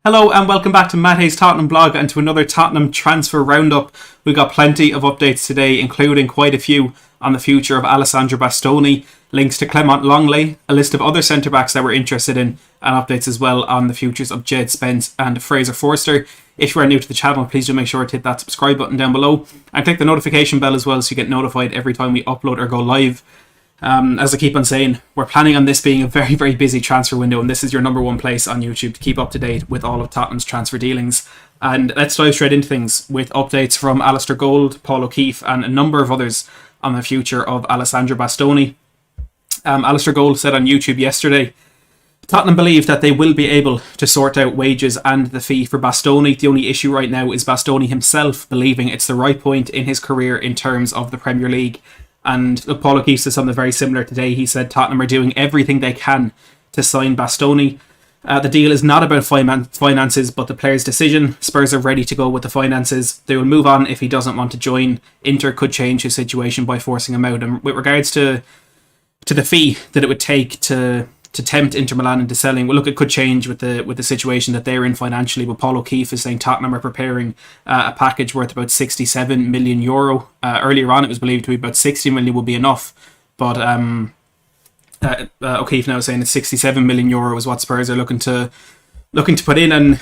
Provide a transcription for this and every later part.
Hello and welcome back to Matt Hayes' Tottenham Blog and to another Tottenham transfer roundup. We've got plenty of updates today, including quite a few on the future of Alessandro Bastoni, links to Clement Lenglet, a list of other centre-backs that we're interested in, and updates as well on the futures of Djed Spence and Fraser Forster. If you are new to the channel, please do make sure to hit that subscribe button down below and click the notification bell as well so you get notified every time we upload or go live. As I keep on saying, we're planning on this being a very, very busy transfer window, and this is your number one place on YouTube to keep up to date with all of Tottenham's transfer dealings. And let's dive straight into things with updates from Alistair Gold, Paul O'Keefe, and a number of others on the future of Alessandro Bastoni. Alistair Gold said on YouTube yesterday, Tottenham believe that they will be able to sort out wages and the fee for Bastoni. The only issue right now is Bastoni himself believing it's the right point in his career in terms of the Premier League. And look, Paul O'Keefe said something very similar today. He said Tottenham are doing everything they can to sign Bastoni. The deal is not about finances, but the player's decision. Spurs are ready to go with the finances. They will move on if he doesn't want to join. Inter could change his situation by forcing him out. And with regards to the fee that it would take to tempt Inter Milan into selling, well, look, it could change with the situation that they're in financially. But Paul O'Keefe is saying Tottenham are preparing a package worth about €67 million. Earlier on, it was believed to be about 60 million would be enough, but O'Keefe now is saying that €67 million is what Spurs are looking to put in. And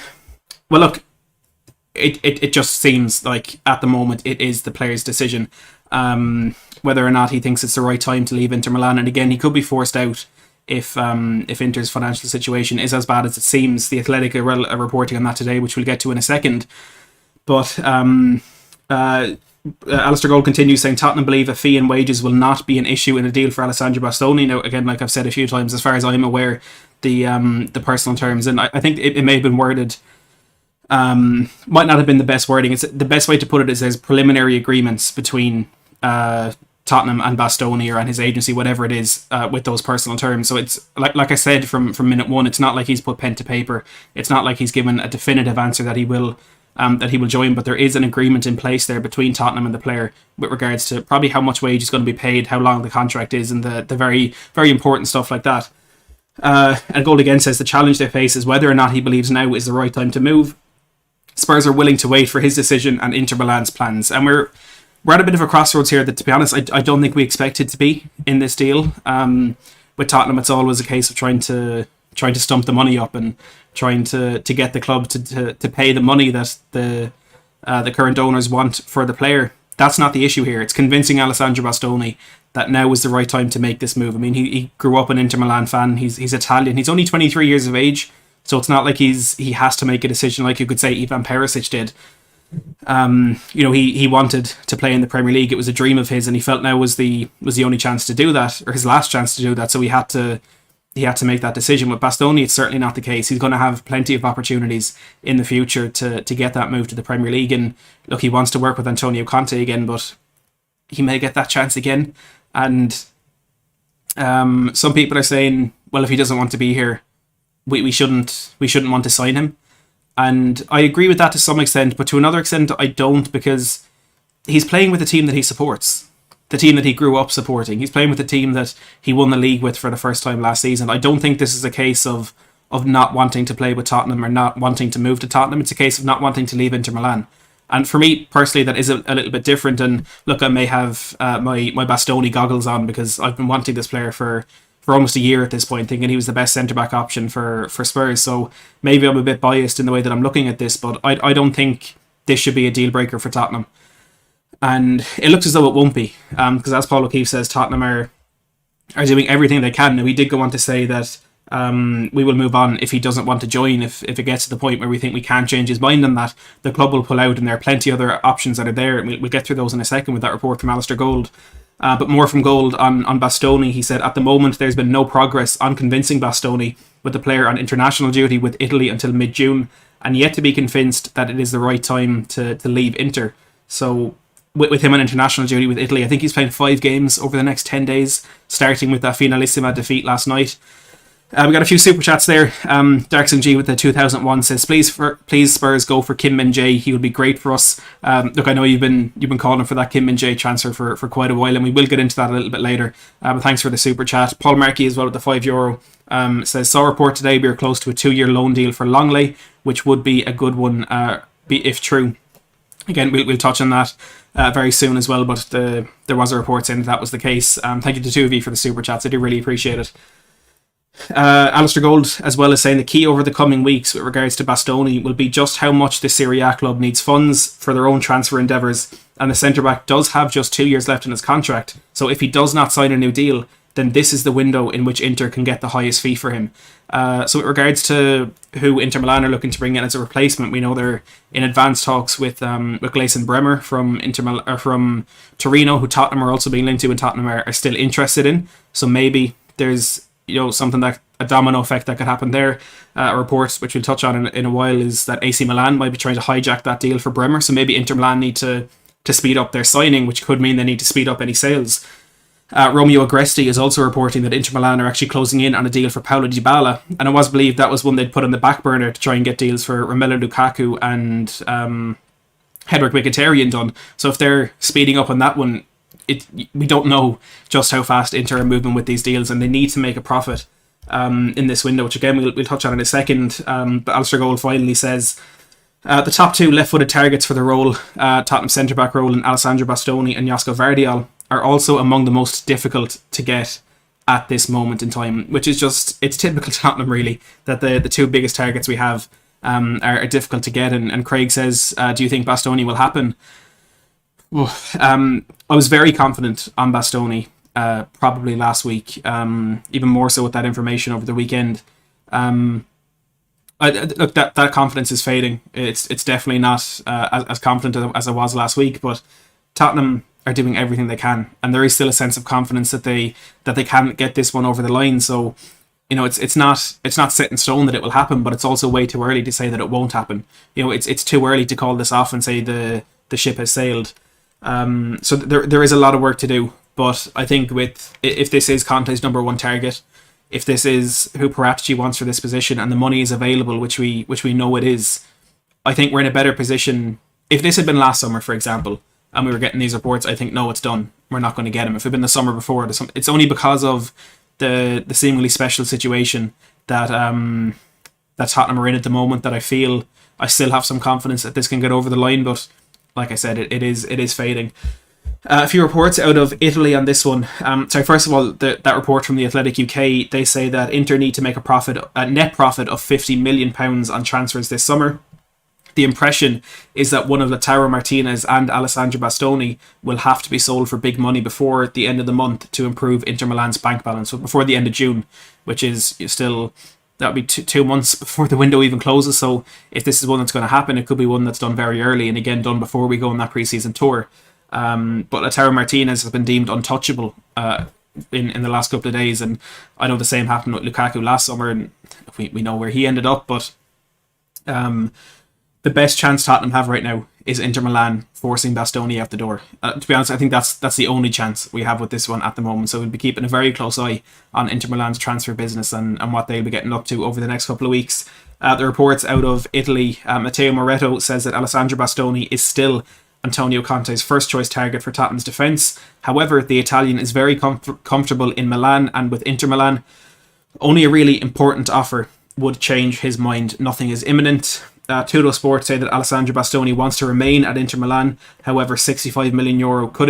well, look, it just seems like at the moment it is the player's decision whether or not he thinks it's the right time to leave Inter Milan. And again, he could be forced out if Inter's financial situation is as bad as it seems. The Athletic are reporting on that today, which we'll get to in a second. But Alistair Gold continues saying Tottenham believe a fee and wages will not be an issue in a deal for Alessandro Bastoni. Now, again, like I've said a few times, as far as I'm aware, the personal terms, and I think it may have been worded, might not have been the best wording. It's the best way to put it is there's preliminary agreements between Tottenham and Bastoni and his agency, whatever it is, with those personal terms. So it's like I said from minute one, it's not like he's put pen to paper. It's not like he's given a definitive answer that he will join, but there is an agreement in place there between Tottenham and the player with regards to probably how much wage is going to be paid, how long the contract is, and the very, very important stuff like that. And Gold again says the challenge they face is whether or not he believes now is the right time to move. Spurs are willing to wait for his decision and Inter Milan's plans, and we're at a bit of a crossroads here that, to be honest, I don't think we expected to be in this deal. With Tottenham, it's always a case of trying to stump the money up and trying to get the club to pay the money that the current owners want for the player. That's not the issue here. It's convincing Alessandro Bastoni that now is the right time to make this move. I mean, he grew up an Inter Milan fan. He's Italian. He's only 23 years of age, so it's not like he has to make a decision like you could say Ivan Perisic did. He wanted to play in the Premier League. It was a dream of his, and he felt now was the only chance to do that, or his last chance to do that. So he had to make that decision. With Bastoni, it's certainly not the case. He's going to have plenty of opportunities in the future to get that move to the Premier League. And look, he wants to work with Antonio Conte again, but he may get that chance again. And some people are saying, well, if he doesn't want to be here, we shouldn't want to sign him. And I agree with that to some extent, but to another extent I don't, because he's playing with the team that he supports, the team that he grew up supporting. He's playing with the team that he won the league with for the first time last season. I don't think this is a case of not wanting to play with Tottenham or not wanting to move to Tottenham. It's a case of not wanting to leave Inter Milan. And for me personally, that is a little bit different. And look, I may have my Bastoni goggles on because I've been wanting this player for almost a year at this point, thinking he was the best centre-back option for Spurs. So maybe I'm a bit biased in the way that I'm looking at this, but I don't think this should be a deal-breaker for Tottenham. And it looks as though it won't be, because as Paul O'Keefe says, Tottenham are doing everything they can. Now, he did go on to say that we will move on if he doesn't want to join. If it gets to the point where we think we can't change his mind on that, the club will pull out, and there are plenty of other options that are there. And we'll get through those in a second with that report from Alistair Gold. But more from Gold on Bastoni. He said, at the moment, there's been no progress on convincing Bastoni with the player on international duty with Italy until mid-June, and yet to be convinced that it is the right time to leave Inter. So with him on international duty with Italy, I think he's playing 5 games over the next 10 days, starting with that Finalissima defeat last night. We got a few super chats there. Darkson G with the 2001 says, please Spurs go for Kim Min-jae. He would be great for us. Look, I know you've been calling for that Kim Min-jae transfer for quite a while, and we will get into that a little bit later. But thanks for the super chat. Paul Markey as well with the €5. Says, saw a report today we are close to a 2-year loan deal for Longley, which would be a good one if true. Again, we'll touch on that very soon as well, but there was a report saying that was the case. Thank you to the two of you for the super chats. I do really appreciate it. Alistair Gold as well as saying the key over the coming weeks with regards to Bastoni will be just how much the Serie A club needs funds for their own transfer endeavours, and the centre-back does have just 2 years left in his contract, so if he does not sign a new deal, then this is the window in which Inter can get the highest fee for him. So with regards to who Inter Milan are looking to bring in as a replacement, we know they're in advanced talks with Gleison Bremer from Torino, who Tottenham are also being linked to and Tottenham are still interested in, so maybe there's something that a domino effect that could happen there. A report which we'll touch on in a while is that AC Milan might be trying to hijack that deal for Bremer, so maybe Inter Milan need to speed up their signing, which could mean they need to speed up any sales. Romeo Agresti is also reporting that Inter Milan are actually closing in on a deal for Paulo Dybala, and it was believed that was one they'd put on the back burner to try and get deals for Romelu Lukaku and Henrik Mkhitaryan done. So if they're speeding up on that one, we don't know just how fast Inter are moving with these deals, and they need to make a profit in this window, which again we'll touch on in a second. But Alistair Gold finally says the top two left-footed targets for the role, Tottenham centre-back role, in Alessandro Bastoni and Josko Vardiol, are also among the most difficult to get at this moment in time, which is just, it's typical Tottenham really, that the two biggest targets we have are difficult to get. And Craig says, do you think Bastoni will happen? I was very confident on Bastoni probably last week, even more so with that information over the weekend. Look, that confidence is fading. It's definitely not as confident as I was last week, but Tottenham are doing everything they can, and there is still a sense of confidence that they can get this one over the line. So it's not set in stone that it will happen, but it's also way too early to say that it won't happen. It's too early to call this off and say the ship has sailed. So there is a lot of work to do, but I think if this is Conte's number one target, if this is who Paratici wants for this position, and the money is available, which we know it is, I think we're in a better position. If this had been last summer, for example, and we were getting these reports, I think no, it's done. We're not going to get him. If it had been the summer before, it's only because of the seemingly special situation that Tottenham are in at the moment that I feel I still have some confidence that this can get over the line, but like I said, it is fading. A few reports out of Italy on this one. First of all, that report from the Athletic UK, they say that Inter need to make a net profit of £50 million on transfers this summer. The impression is that one of Lautaro Martinez and Alessandro Bastoni will have to be sold for big money before the end of the month to improve Inter Milan's bank balance, so before the end of June, which is still, that would be 2 months before the window even closes. So if this is one that's going to happen, it could be one that's done very early, and again done before we go on that pre-season tour. But Lautaro Martinez has been deemed untouchable in the last couple of days, and I know the same happened with Lukaku last summer, and we know where he ended up. But the best chance Tottenham have right now is Inter Milan forcing Bastoni out the door. To be honest, I think that's the only chance we have with this one at the moment. So we'll be keeping a very close eye on Inter Milan's transfer business and what they'll be getting up to over the next couple of weeks. The reports out of Italy, Matteo Moretto says that Alessandro Bastoni is still Antonio Conte's first choice target for Tottenham's defence. However, the Italian is very comfortable in Milan and with Inter Milan. Only a really important offer would change his mind. Nothing is imminent. Tutto Sport say that Alessandro Bastoni wants to remain at Inter Milan. However, €65 million could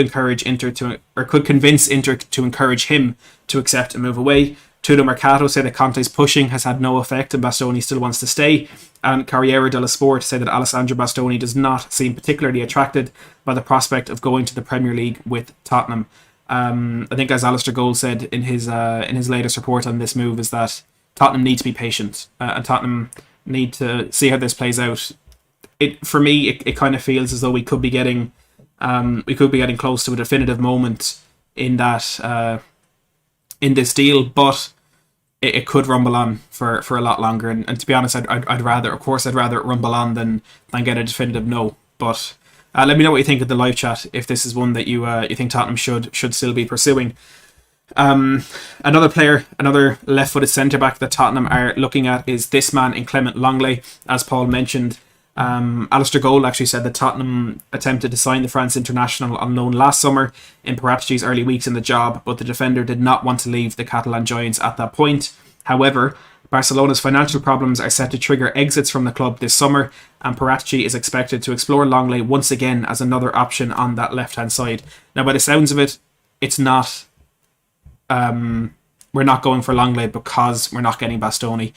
convince Inter to encourage him to accept and move away. Tutto Mercato say that Conte's pushing has had no effect and Bastoni still wants to stay. And Corriere dello Sport say that Alessandro Bastoni does not seem particularly attracted by the prospect of going to the Premier League with Tottenham. I think, as Alistair Gold said in his latest report on this move, is that Tottenham need to be patient, and Tottenham need to see how this plays out. For me, it kind of feels as though we could be getting close to a definitive moment in that in this deal, but it could rumble on for a lot longer. And to be honest, I'd rather it rumble on than get a definitive no. But let me know what you think of the live chat if this is one that you think Tottenham should still be pursuing. Another left-footed centre-back that Tottenham are looking at is this man in Clement Lenglet, as Paul mentioned. Alistair Gold actually said that Tottenham attempted to sign the France international on loan last summer in Parati's early weeks in the job, but the defender did not want to leave the Catalan Giants at that point. However, Barcelona's financial problems are set to trigger exits from the club this summer, and Paratici is expected to explore Lenglet once again as another option on that left-hand side. Now, by the sounds of it, it's not... we're not going for Lenglet because we're not getting Bastoni.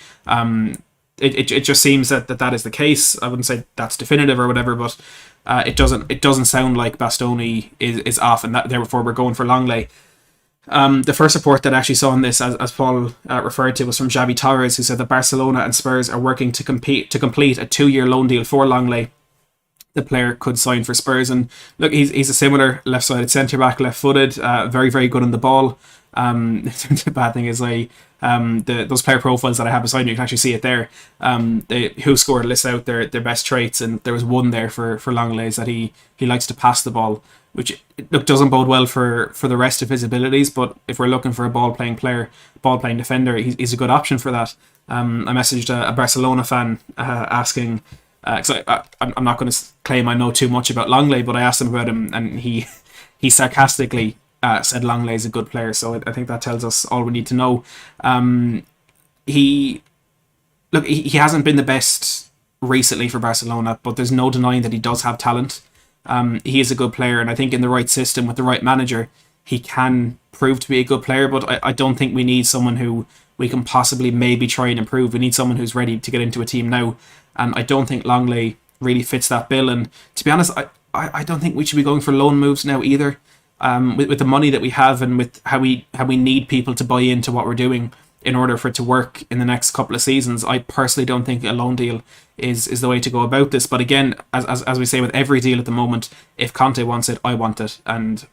It just seems that is the case. I wouldn't say that's definitive or whatever, but it doesn't sound like Bastoni is off, and that therefore we're going for Lenglet. The first report that I actually saw on this, as Paul referred to, was from Javi Torres, who said that Barcelona and Spurs are working to complete a 2-year loan deal for Lenglet. The player could sign for Spurs, and look, he's a similar left-sided centre-back, left-footed, very, very good on the ball. The bad thing is those player profiles that I have beside me, you can actually see it there. Who scored lists out their best traits, and there was one there for Lenglet, is that he likes to pass the ball, which doesn't bode well for the rest of his abilities. But if we're looking for a ball playing defender, he's a good option for that. I messaged a Barcelona fan asking, because I'm not going to claim I know too much about Lenglet, but I asked him about him, and he sarcastically said Lenglet is a good player. So I think that tells us all we need to know. He hasn't been the best recently for Barcelona, but there's no denying that he does have talent. He is a good player, and I think in the right system with the right manager, he can prove to be a good player. But I don't think we need someone who we can possibly maybe try and improve. We need someone who's ready to get into a team now, and I don't think Lenglet really fits that bill. And to be honest, I don't think we should be going for loan moves now either. With the money that we have, and with how we need people to buy into what we're doing in order for it to work in the next couple of seasons, I personally don't think a loan deal is the way to go about this. But again, as we say with every deal at the moment, if Conte wants it, I want it. And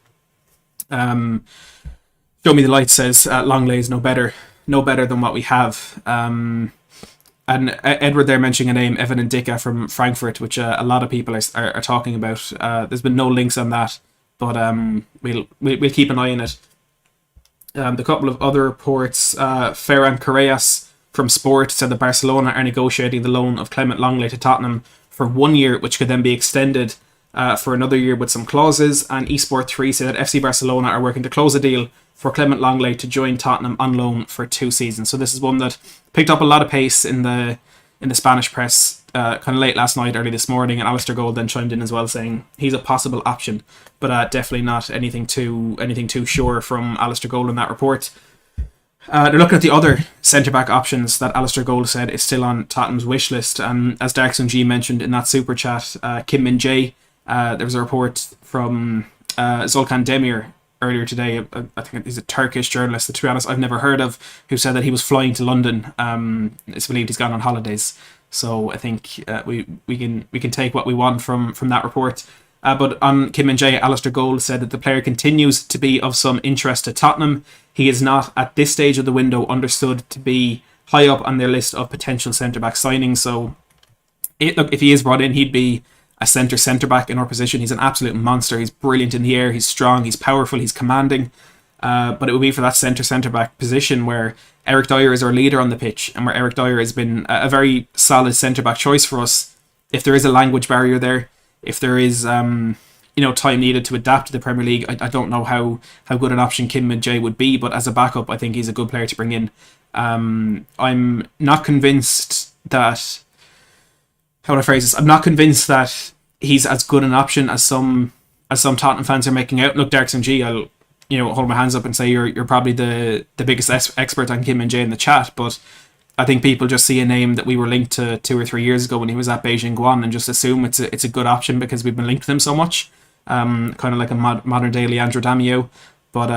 Show Me the Light says Lenglet is no better than what we have. And Edward there mentioning a name, Evan Ndicka from Frankfurt, which a lot of people are talking about. There's been no links on that, but we'll keep an eye on it. The couple of other reports, Ferran Correas from Sport said that Barcelona are negotiating the loan of Clement Lenglet to Tottenham for 1 year, which could then be extended for another year with some clauses. And Esport 3 said that FC Barcelona are working to close a deal for Clement Lenglet to join Tottenham on loan for 2 seasons. So this is one that picked up a lot of pace in the Spanish press kind of late last night, early this morning, and Alistair Gold then chimed in as well, saying he's a possible option, but definitely not anything too sure from Alistair Gold in that report. They're looking at the other centre-back options that Alistair Gold said is still on Tottenham's wish list, and as Darkson G mentioned in that super chat, Kim Min-jae, there was a report from Zolkan Demir earlier today. I think he's a Turkish journalist that, to be honest, I've never heard of, who said that he was flying to London. It's believed he's gone on holidays. So I think we can take what we want from that report. But on Kim Min-jae, Alistair Gold said that the player continues to be of some interest to Tottenham. He is not, at this stage of the window, understood to be high up on their list of potential centre-back signings. So if he is brought in, he'd be a centre-back in our position. He's an absolute monster. He's brilliant in the air. He's strong. He's powerful. He's commanding. But it would be for that centre-back position where Eric Dyer is our leader on the pitch, and where Eric Dyer has been a very solid centre-back choice for us. If there is a language barrier there, if there is time needed to adapt to the Premier League, I don't know how good an option Kim Min-jae would be, but as a backup, I think he's a good player to bring in. I'm not convinced that... How would I phrase this? I'm not convinced that he's as good an option as some Tottenham fans are making out. Look, Darkson G, I'll hold my hands up and say you're probably the biggest expert on Kim Min-jae in the chat, but I think people just see a name that we were linked to 2 or 3 years ago when he was at Beijing Guan and just assume it's a good option because we've been linked to him so much. Kind of like a modern day Leandro Damião. But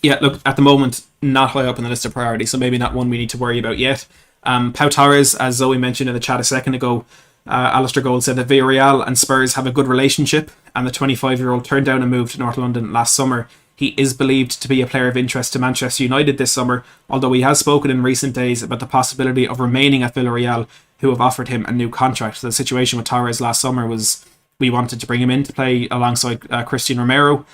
look, at the moment, not high up on the list of priorities, so maybe not one we need to worry about yet. Pau Torres, as Zoe mentioned in the chat a second ago, Alistair Gold said that Villarreal and Spurs have a good relationship, and the 25-year-old turned down a move to North London last summer. He is believed to be a player of interest to Manchester United this summer, although he has spoken in recent days about the possibility of remaining at Villarreal, who have offered him a new contract. So the situation with Torres last summer was we wanted to bring him in to play alongside Christian Romero,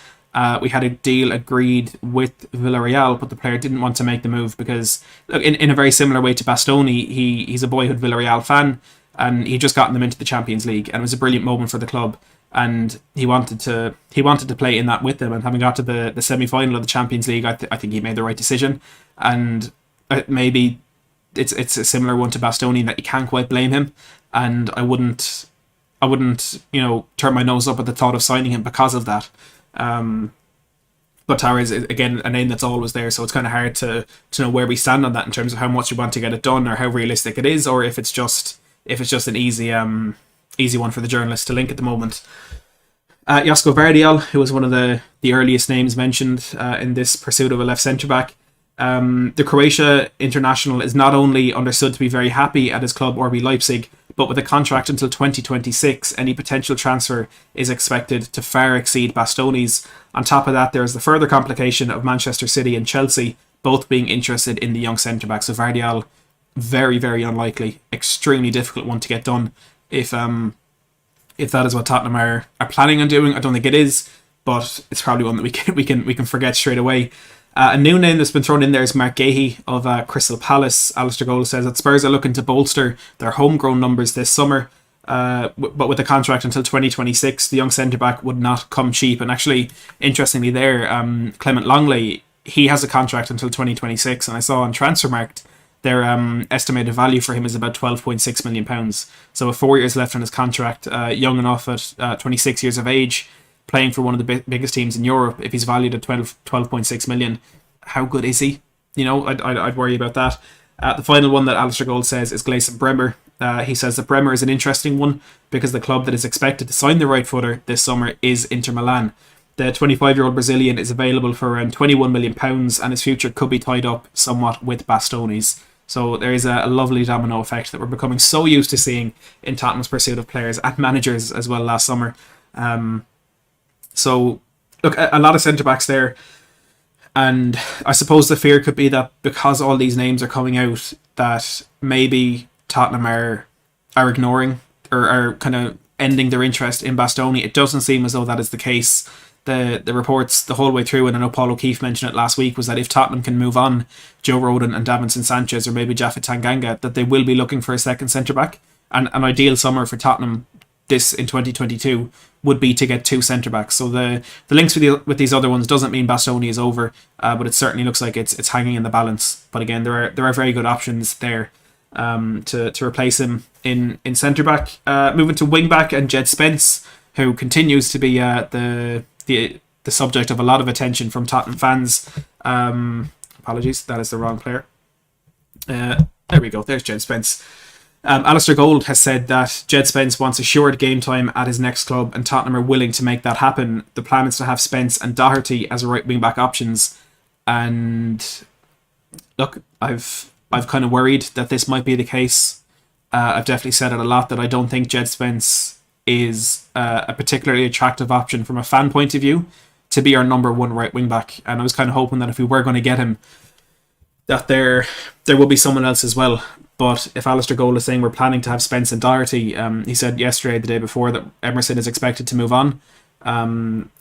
We had a deal agreed with Villarreal, but the player didn't want to make the move because, look, in a very similar way to Bastoni, he's a boyhood Villarreal fan, and he just gotten them into the Champions League, and it was a brilliant moment for the club. And he wanted to play in that with them, and having got to the semi-final of the Champions League, I think he made the right decision. And maybe it's a similar one to Bastoni that you can't quite blame him, and I wouldn't turn my nose up at the thought of signing him because of that. But Tara is, again, a name that's always there, so it's kind of hard to know where we stand on that in terms of how much we want to get it done or how realistic it is, or if it's just an easy one for the journalists to link at the moment. Josko Vardiol, who was one of the earliest names mentioned in this pursuit of a left centre-back. The Croatia international is not only understood to be very happy at his club RB Leipzig, but with a contract until 2026, any potential transfer is expected to far exceed Bastoni's. On top of that, there is the further complication of Manchester City and Chelsea both being interested in the young centre-back. So Vardiol, very, very unlikely, extremely difficult one to get done if that is what Tottenham are planning on doing. I don't think it is, but it's probably one that we can forget straight away. A new name that's been thrown in there is Mark Gahey of Crystal Palace. Alistair Gold says that Spurs are looking to bolster their homegrown numbers this summer, but with a contract until 2026, the young centre-back would not come cheap. And actually, interestingly there, Clement Lenglet, he has a contract until 2026, and I saw on Transfermarkt their estimated value for him is about £12.6 million. So with 4 years left on his contract, young enough at 26 years of age, playing for one of the biggest teams in Europe, if he's valued at 12.6 million, how good is he? I'd worry about that. The final one that Alistair Gold says is Gleison Bremer. He says that Bremer is an interesting one because the club that is expected to sign the right footer this summer is Inter Milan. The 25-year-old Brazilian is available for around £21 million, and his future could be tied up somewhat with Bastoni's. So there is a lovely domino effect that we're becoming so used to seeing in Tottenham's pursuit of players and managers as well last summer. So, look, a lot of centre-backs there. And I suppose the fear could be that because all these names are coming out, that maybe Tottenham are ignoring or are kind of ending their interest in Bastoni. It doesn't seem as though that is the case. The reports the whole way through, and I know Paul O'Keefe mentioned it last week, was that if Tottenham can move on Joe Rodon and Davinson Sanchez or maybe Japhet Tanganga, that they will be looking for a second centre-back. And an ideal summer for Tottenham this in 2022 would be to get two centre-backs. So the links with these other ones doesn't mean Bastoni is over, but it certainly looks like it's hanging in the balance. But again, there are very good options there to replace him in centre-back. Moving to wing-back, and Jed Spence, who continues to be the subject of a lot of attention from Tottenham fans. Apologies, that is the wrong player. There we go, there's Jed Spence. Alistair Gold has said that Jed Spence wants assured game time at his next club, and Tottenham are willing to make that happen. The plan is to have Spence and Doherty as right wing back options. And look, I've kind of worried that this might be the case. I've definitely said it a lot that I don't think Jed Spence is a particularly attractive option from a fan point of view to be our number one right wing back. And I was kind of hoping that if we were going to get him, that there will be someone else as well. But if Alistair Gold is saying we're planning to have Spence and Doherty, he said yesterday, the day before, that Emerson is expected to move on.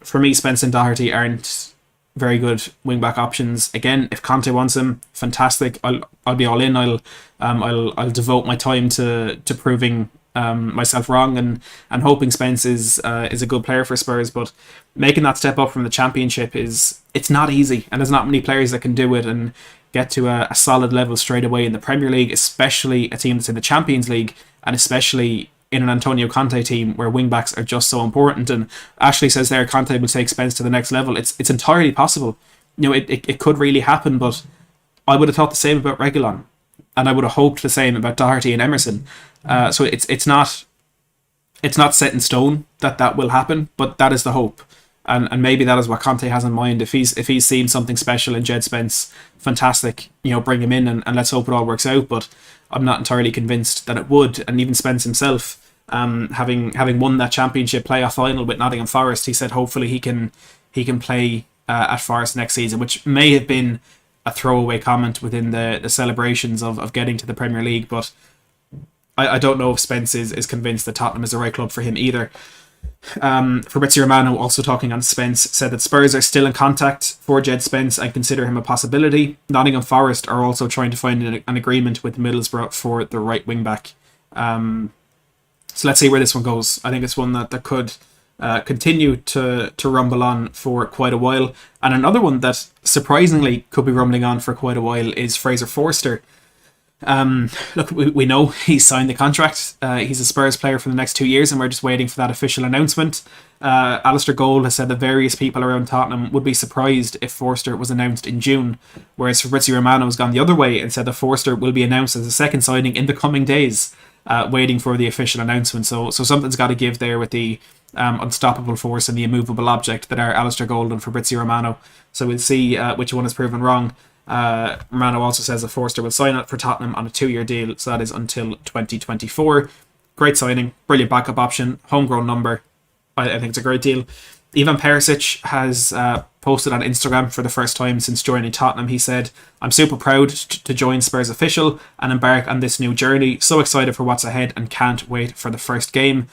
For me, Spence and Doherty aren't very good wing-back options. Again, if Conte wants him, fantastic. I'll be all in. I'll devote my time to proving myself wrong and hoping Spence is a good player for Spurs. But making that step up from the Championship it's not easy, and there's not many players that can do it and get to a solid level straight away in the Premier League, especially a team that's in the Champions League, and especially in an Antonio Conte team where wing-backs are just so important. And Ashley says there Conte will take Spence to the next level. It's entirely possible. It could really happen, but I would have thought the same about Reguilon, and I would have hoped the same about Doherty and Emerson. So it's not set in stone that will happen, but that is the hope. And maybe that is what Conte has in mind. If he's seen something special in Jed Spence, fantastic, bring him in and let's hope it all works out. But I'm not entirely convinced that it would. And even Spence himself, having won that Championship playoff final with Nottingham Forest, he said hopefully he can play at Forest next season, which may have been a throwaway comment within the celebrations of getting to the Premier League. But I don't know if Spence is convinced that Tottenham is the right club for him either. Fabrizio Romano, also talking on Spence, said that Spurs are still in contact for Jed Spence and consider him a possibility. Nottingham Forest are also trying to find an agreement with Middlesbrough for the right wing back. So let's see where this one goes. I think it's one that could continue to rumble on for quite a while. And another one that surprisingly could be rumbling on for quite a while is Fraser Forster. Look, we know he's signed the contract. He's a Spurs player for the next 2 years, and we're just waiting for that official announcement. Alistair Gold has said that various people around Tottenham would be surprised if Forster was announced in June, whereas Fabrizio Romano has gone the other way and said that Forster will be announced as a second signing in the coming days, waiting for the official announcement. So something's got to give there with the unstoppable force and the immovable object that are Alistair Gold and Fabrizio Romano. So we'll see which one is proven wrong. Romano also says that Forster will sign up for Tottenham on a 2-year deal, so that is until 2024. Great signing, brilliant backup option, homegrown number. I think it's a great deal. Ivan Perisic has posted on Instagram for the first time since joining Tottenham. He said, "I'm super proud to join Spurs official and embark on this new journey. So excited for what's ahead and can't wait for the first game."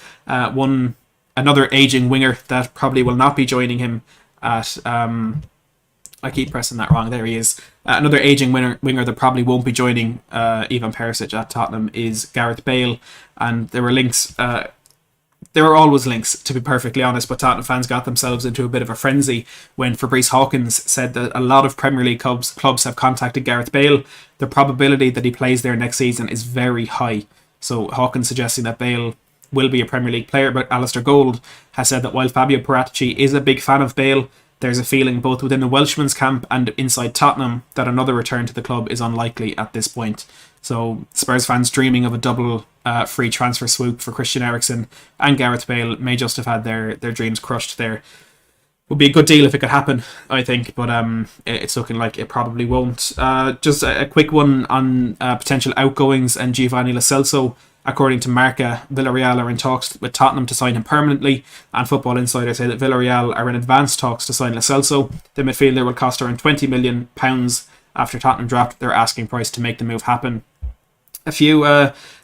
Another aging winger that probably will not be joining him at... I keep pressing that wrong. There he is. Another aging winger that probably won't be joining Ivan Perisic at Tottenham is Gareth Bale. And there were links. There were always links, to be perfectly honest, but Tottenham fans got themselves into a bit of a frenzy when Fabrice Hawkins said that a lot of Premier League clubs have contacted Gareth Bale. The probability that he plays there next season is very high. So Hawkins suggesting that Bale will be a Premier League player, but Alistair Gold has said that while Fabio Paratici is a big fan of Bale, there's a feeling both within the Welshman's camp and inside Tottenham that another return to the club is unlikely at this point. So Spurs fans dreaming of a double free transfer swoop for Christian Eriksen and Gareth Bale may just have had their dreams crushed there. Would be a good deal if it could happen, I think, but it's looking like it probably won't. Just a quick one on potential outgoings and Giovanni Lo Celso. According to Marca, Villarreal are in talks with Tottenham to sign him permanently, and Football Insider say that Villarreal are in advanced talks to sign Lo Celso. The midfielder will cost around £20 million after Tottenham dropped their asking price to make the move happen. A few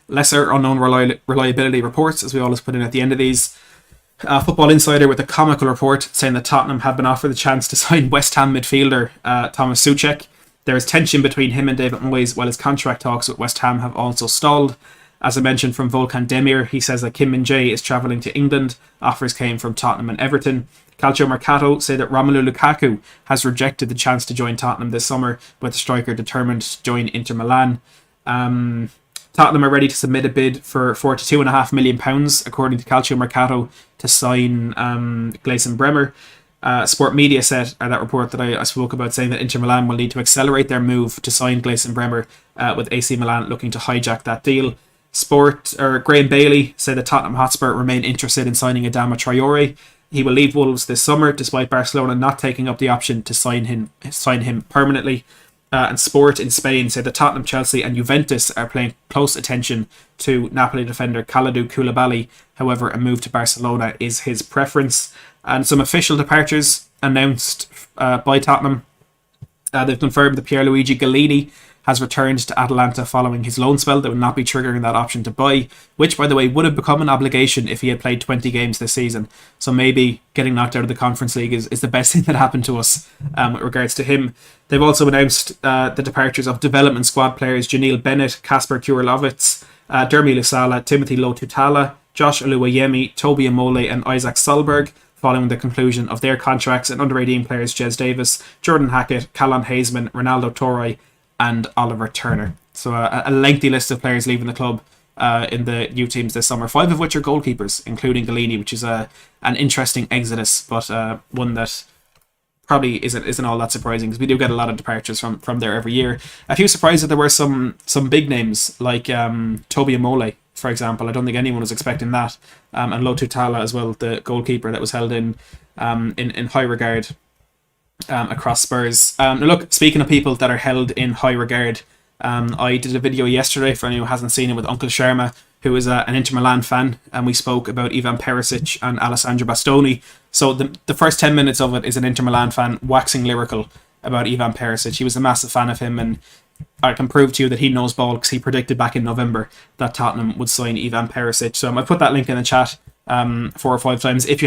lesser unknown reliability reports, as we always put in at the end of these. Football Insider with a comical report saying that Tottenham have been offered the chance to sign West Ham midfielder Thomas Souček. There is tension between him and David Moyes, while his contract talks with West Ham have also stalled. As I mentioned from Volkan Demir, he says that Kim Min-jae is travelling to England. Offers came from Tottenham and Everton. Calcio Mercato say that Romelu Lukaku has rejected the chance to join Tottenham this summer, with the striker determined to join Inter Milan. Tottenham are ready to submit a bid for £42.5 million, according to Calcio Mercato, to sign Gleison Bremer. Sport Media said that report that I spoke about, saying that Inter Milan will need to accelerate their move to sign Gleison Bremer, with AC Milan looking to hijack that deal. Graham Bailey said that Tottenham Hotspur remain interested in signing Adama Traore. He will leave Wolves this summer, despite Barcelona not taking up the option to sign him permanently. And Sport in Spain said that Tottenham, Chelsea and Juventus are paying close attention to Napoli defender Kalidou Koulibaly. However, a move to Barcelona is his preference. And some official departures announced by Tottenham. They've confirmed that Pierluigi Gallini has returned to Atalanta following his loan spell. They will not be triggering that option to buy, which, by the way, would have become an obligation if he had played 20 games this season. So maybe getting knocked out of the Conference League is the best thing that happened to us with regards to him. They've also announced the departures of development squad players Janil Bennett, Kasper Kurlovitz, Dermi Lusala, Timothy Lotutala, Josh Oluwayemi, Toby Amole and Isaac Solberg, following the conclusion of their contracts, and under-18 players Jez Davis, Jordan Hackett, Callum Hazeman, Ronaldo Torre and Oliver Turner. So a lengthy list of players leaving the club in the new teams this summer, 5 of which are goalkeepers, including Gallini, which is an interesting exodus, but one that probably isn't all that surprising, because we do get a lot of departures from there every year. A few surprised that there were some big names, like Toby Amole, for example. I don't think anyone was expecting that. And Lotutala as well, the goalkeeper that was held in high regard across Spurs. Look, speaking of people that are held in high regard, I did a video yesterday for anyone who hasn't seen it with Uncle Sharma, who is an Inter Milan fan, and we spoke about Ivan Perisic and Alessandro Bastoni. So the first 10 minutes of it is an Inter Milan fan waxing lyrical about Ivan Perisic. He was a massive fan of him, and I can prove to you that he knows ball, because he predicted back in November that Tottenham would sign Ivan Perisic. So I put that link in the chat 4 or 5 times. If you have